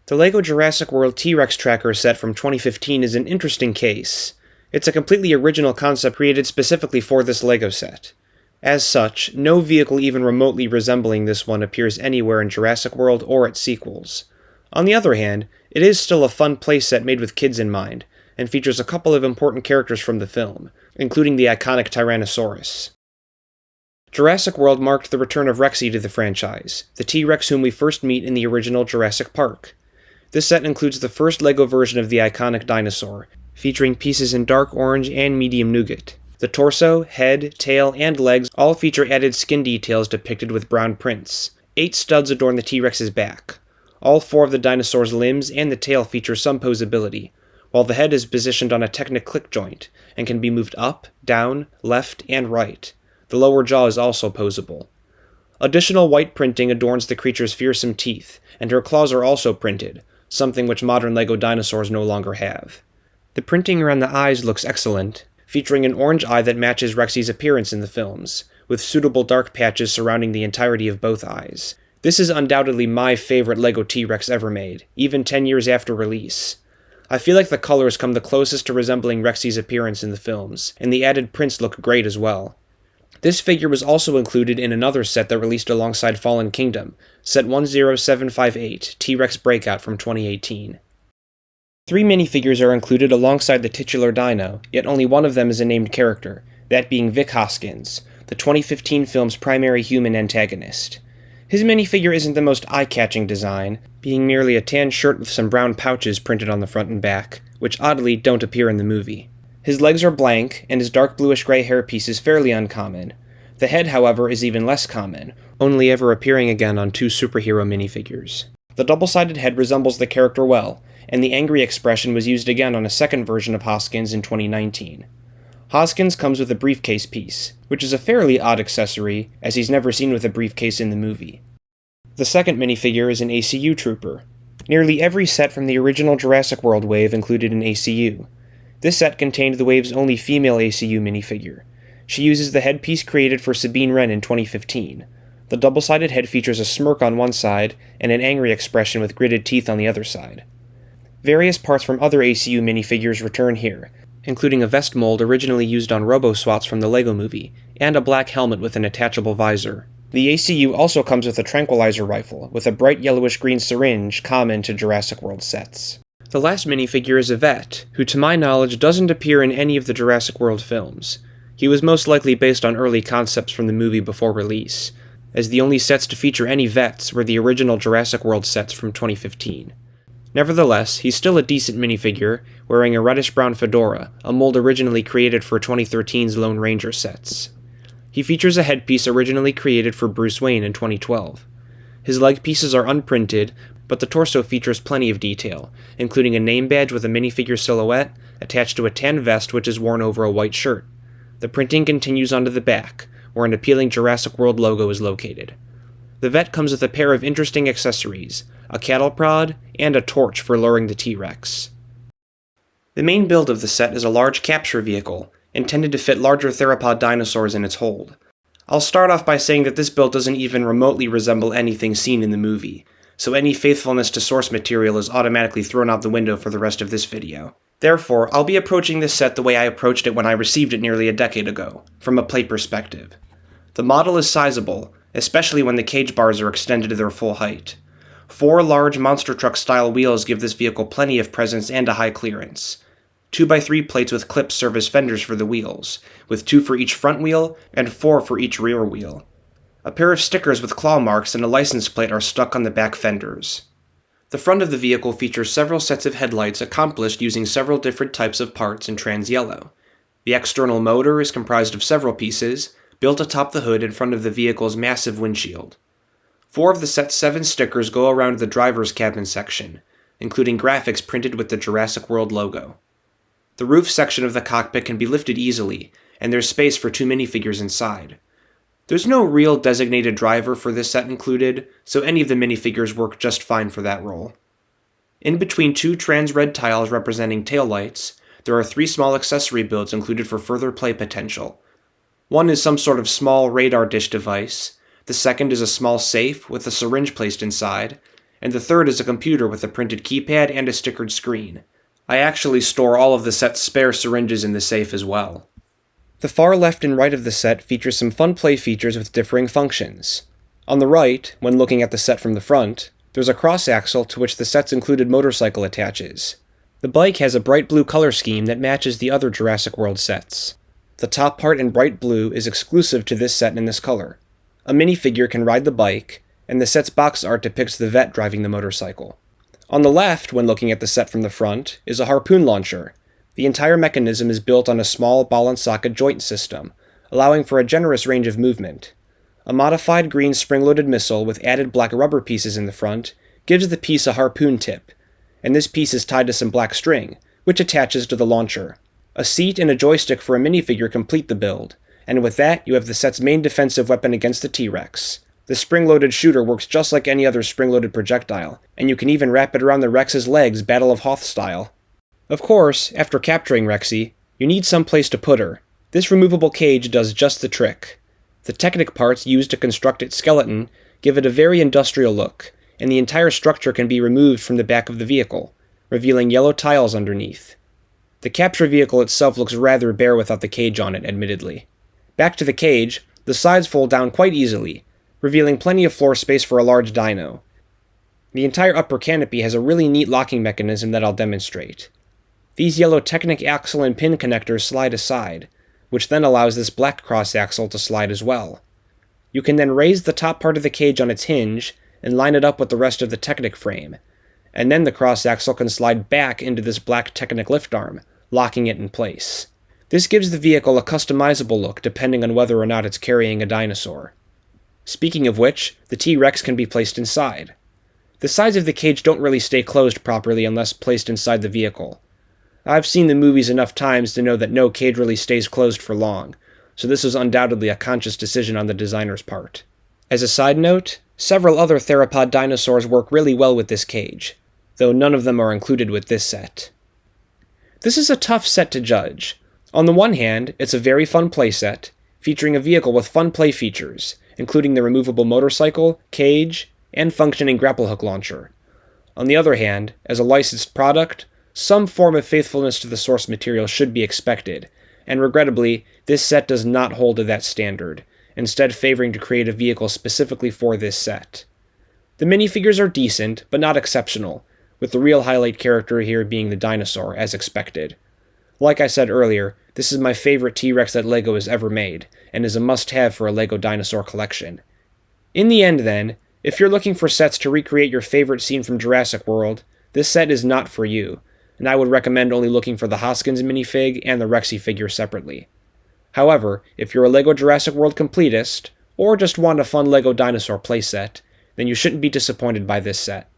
The LEGO Jurassic World T-Rex tracker set from 2015 is an interesting case. It's a completely original concept created specifically for this LEGO set. As such, no vehicle even remotely resembling this one appears anywhere in Jurassic World or its sequels. On the other hand, it is still a fun playset made with kids in mind, and features a couple of important characters from the film, including the iconic Tyrannosaurus. Jurassic World marked the return of Rexy to the franchise, the T-Rex whom we first meet in the original Jurassic Park. This set includes the first LEGO version of the iconic dinosaur, featuring pieces in dark orange and medium nougat. The torso, head, tail, and legs all feature added skin details depicted with brown prints. 8 studs adorn the T-Rex's back. All 4 of the dinosaur's limbs and the tail feature some posability, while the head is positioned on a Technic click joint, and can be moved up, down, left, and right. The lower jaw is also posable. Additional white printing adorns the creature's fearsome teeth, and her claws are also printed, something which modern LEGO dinosaurs no longer have. The printing around the eyes looks excellent, featuring an orange eye that matches Rexy's appearance in the films, with suitable dark patches surrounding the entirety of both eyes. This is undoubtedly my favorite LEGO T-Rex ever made, even 10 years after release. I feel like the colors come the closest to resembling Rexy's appearance in the films, and the added prints look great as well. This figure was also included in another set that released alongside Fallen Kingdom, Set 10758, T-Rex Breakout from 2018. 3 minifigures are included alongside the titular dino, yet only one of them is a named character, that being Vic Hoskins, the 2015 film's primary human antagonist. His minifigure isn't the most eye-catching design, being merely a tan shirt with some brown pouches printed on the front and back, which oddly don't appear in the movie. His legs are blank, and his dark bluish-gray hairpiece is fairly uncommon. The head, however, is even less common, only ever appearing again on 2 superhero minifigures. The double-sided head resembles the character well, and the angry expression was used again on a second version of Hoskins in 2019. Hoskins comes with a briefcase piece, which is a fairly odd accessory, as he's never seen with a briefcase in the movie. The second minifigure is an ACU Trooper. Nearly every set from the original Jurassic World wave included an ACU. This set contained the wave's only female ACU minifigure. She uses the headpiece created for Sabine Wren in 2015. The double-sided head features a smirk on one side and an angry expression with gritted teeth on the other side. Various parts from other ACU minifigures return here, including a vest mold originally used on Robo-Swats from the LEGO movie, and a black helmet with an attachable visor. The ACU also comes with a tranquilizer rifle, with a bright yellowish-green syringe common to Jurassic World sets. The last minifigure is a vet, who to my knowledge doesn't appear in any of the Jurassic World films. He was most likely based on early concepts from the movie before release, as the only sets to feature any vets were the original Jurassic World sets from 2015. Nevertheless, he's still a decent minifigure, wearing a reddish-brown fedora, a mold originally created for 2013's Lone Ranger sets. He features a headpiece originally created for Bruce Wayne in 2012. His leg pieces are unprinted, but the torso features plenty of detail, including a name badge with a minifigure silhouette attached to a tan vest which is worn over a white shirt. The printing continues onto the back, where an appealing Jurassic World logo is located. The vet comes with a pair of interesting accessories, a cattle prod, and a torch for luring the T-Rex. The main build of the set is a large capture vehicle, intended to fit larger theropod dinosaurs in its hold. I'll start off by saying that this build doesn't even remotely resemble anything seen in the movie, so any faithfulness to source material is automatically thrown out the window for the rest of this video. Therefore, I'll be approaching this set the way I approached it when I received it nearly a decade ago, from a plate perspective. The model is sizable, especially when the cage bars are extended to their full height. 4 large monster truck-style wheels give this vehicle plenty of presence and a high clearance. 2x3 plates with clips serve as fenders for the wheels, with 2 for each front wheel and 4 for each rear wheel. A pair of stickers with claw marks and a license plate are stuck on the back fenders. The front of the vehicle features several sets of headlights accomplished using several different types of parts in trans yellow. The external motor is comprised of several pieces, built atop the hood in front of the vehicle's massive windshield. 4 of the set's 7 stickers go around the driver's cabin section, including graphics printed with the Jurassic World logo. The roof section of the cockpit can be lifted easily, and there's space for 2 minifigures inside. There's no real designated driver for this set included, so any of the minifigures work just fine for that role. In between 2 trans red tiles representing taillights, there are 3 small accessory builds included for further play potential. One is some sort of small radar dish device, the second is a small safe with a syringe placed inside, and the third is a computer with a printed keypad and a stickered screen. I actually store all of the set's spare syringes in the safe as well. The far left and right of the set features some fun play features with differing functions. On the right, when looking at the set from the front, there's a cross-axle to which the set's included motorcycle attaches. The bike has a bright blue color scheme that matches the other Jurassic World sets. The top part in bright blue is exclusive to this set in this color. A minifigure can ride the bike, and the set's box art depicts the vet driving the motorcycle. On the left, when looking at the set from the front, is a Harpoon Launcher. The entire mechanism is built on a small ball-and-socket joint system, allowing for a generous range of movement. A modified green spring-loaded missile with added black rubber pieces in the front gives the piece a harpoon tip, and this piece is tied to some black string, which attaches to the launcher. A seat and a joystick for a minifigure complete the build, and with that you have the set's main defensive weapon against the T-Rex. The spring-loaded shooter works just like any other spring-loaded projectile, and you can even wrap it around the Rex's legs Battle of Hoth style. Of course, after capturing Rexy, you need some place to put her. This removable cage does just the trick. The Technic parts used to construct its skeleton give it a very industrial look, and the entire structure can be removed from the back of the vehicle, revealing yellow tiles underneath. The capture vehicle itself looks rather bare without the cage on it, admittedly. Back to the cage, the sides fold down quite easily, revealing plenty of floor space for a large dino. The entire upper canopy has a really neat locking mechanism that I'll demonstrate. These yellow Technic axle and pin connectors slide aside, which then allows this black cross-axle to slide as well. You can then raise the top part of the cage on its hinge and line it up with the rest of the Technic frame, and then the cross-axle can slide back into this black Technic lift arm, locking it in place. This gives the vehicle a customizable look depending on whether or not it's carrying a dinosaur. Speaking of which, the T-Rex can be placed inside. The sides of the cage don't really stay closed properly unless placed inside the vehicle. I've seen the movies enough times to know that no cage really stays closed for long, so this was undoubtedly a conscious decision on the designer's part. As a side note, several other theropod dinosaurs work really well with this cage, though none of them are included with this set. This is a tough set to judge. On the one hand, it's a very fun playset, featuring a vehicle with fun play features, including the removable motorcycle, cage, and functioning grapple hook launcher. On the other hand, as a licensed product, some form of faithfulness to the source material should be expected, and regrettably, this set does not hold to that standard, instead favoring to create a vehicle specifically for this set. The minifigures are decent, but not exceptional, with the real highlight character here being the dinosaur, as expected. Like I said earlier, this is my favorite T-Rex that LEGO has ever made, and is a must-have for a LEGO dinosaur collection. In the end then, if you're looking for sets to recreate your favorite scene from Jurassic World, this set is not for you, and I would recommend only looking for the Hoskins minifig and the Rexy figure separately. However, if you're a LEGO Jurassic World completist, or just want a fun LEGO dinosaur playset, then you shouldn't be disappointed by this set.